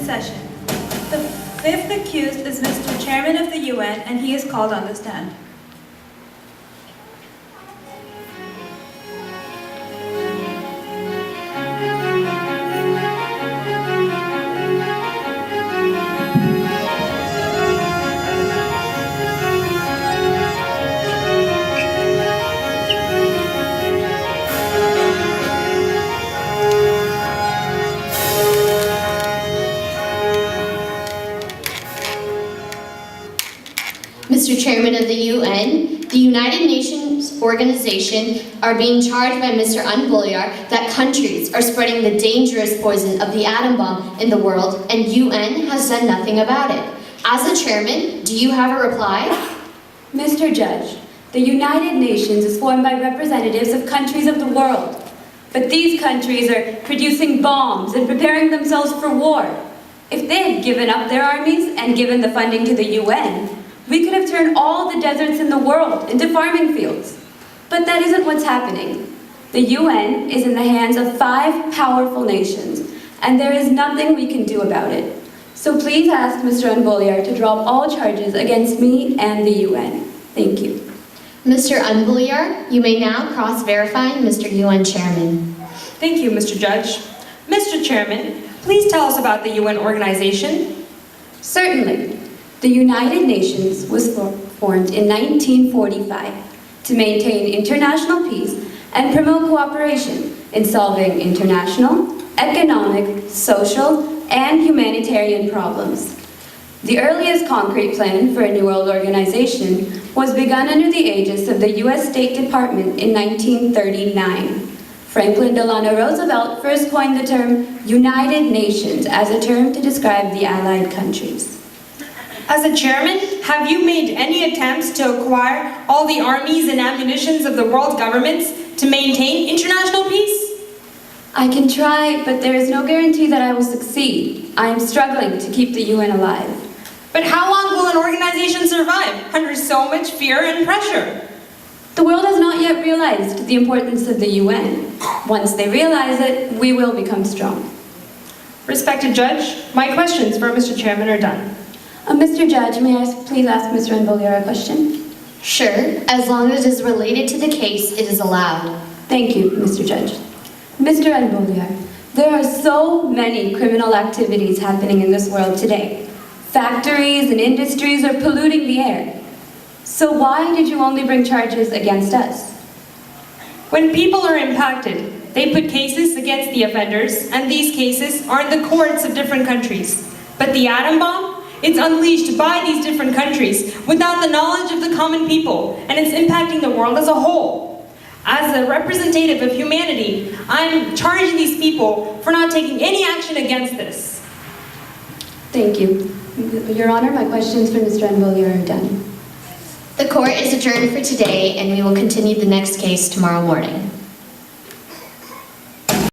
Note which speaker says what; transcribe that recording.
Speaker 1: in session. The fifth accused is Mr. Chairman of the UN, and he is called on the stand.
Speaker 2: Mr. Chairman of the UN, the United Nations organization are being charged by Mr. Unboliar that countries are spreading the dangerous poison of the atom bomb in the world, and UN has done nothing about it. As a chairman, do you have a reply?
Speaker 3: Mr. Judge, the United Nations is formed by representatives of countries of the world. But these countries are producing bombs and preparing themselves for war. If they had given up their armies and given the funding to the UN, we could have turned all the deserts in the world into farming fields. But that isn't what's happening. The UN is in the hands of 5 powerful nations, and there is nothing we can do about it. So please ask Mr. Unboliar to drop all charges against me and the UN. Thank you.
Speaker 2: Mr. Unboliar, you may now cross-verify Mr. UN Chairman.
Speaker 4: Thank you, Mr. Judge. Mr. Chairman, please tell us about the UN organization.
Speaker 3: Certainly. The United Nations was formed in 1945 to maintain international peace and promote cooperation in solving international, economic, social, and humanitarian problems. The earliest concrete plan for a New World Organization was begun under the aegis of the U.S. State Department in 1939. Franklin Delano Roosevelt first coined the term United Nations as a term to describe the Allied countries.
Speaker 4: As a chairman, have you made any attempts to acquire all the armies and ammunitions of the world governments to maintain international peace?
Speaker 3: I can try, but there is no guarantee that I will succeed. I am struggling to keep the UN alive.
Speaker 4: But how long will an organization survive under so much fear and pressure?
Speaker 3: The world has not yet realized the importance of the UN. Once they realize it, we will become strong.
Speaker 4: Respected Judge, my questions for Mr. Chairman are done.
Speaker 3: Mr. Judge, may I please ask Mr. Unboliar a question?
Speaker 2: Sure, as long as it is related to the case, it is allowed.
Speaker 3: Thank you, Mr. Judge. Mr. Unboliar, there are so many criminal activities happening in this world today. Factories and industries are polluting the air. So why did you only bring charges against us?
Speaker 4: When people are impacted, they put cases against the offenders, and these cases are in the courts of different countries. But the atom bomb? It's unleashed by these different countries without the knowledge of the common people, and it's impacting the world as a whole. As a representative of humanity, I'm charging these people for not taking any action against this.
Speaker 3: Thank you. Your Honor, my questions for Mr. Unboliar are done.
Speaker 2: The court is adjourned for today, and we will continue the next case tomorrow morning.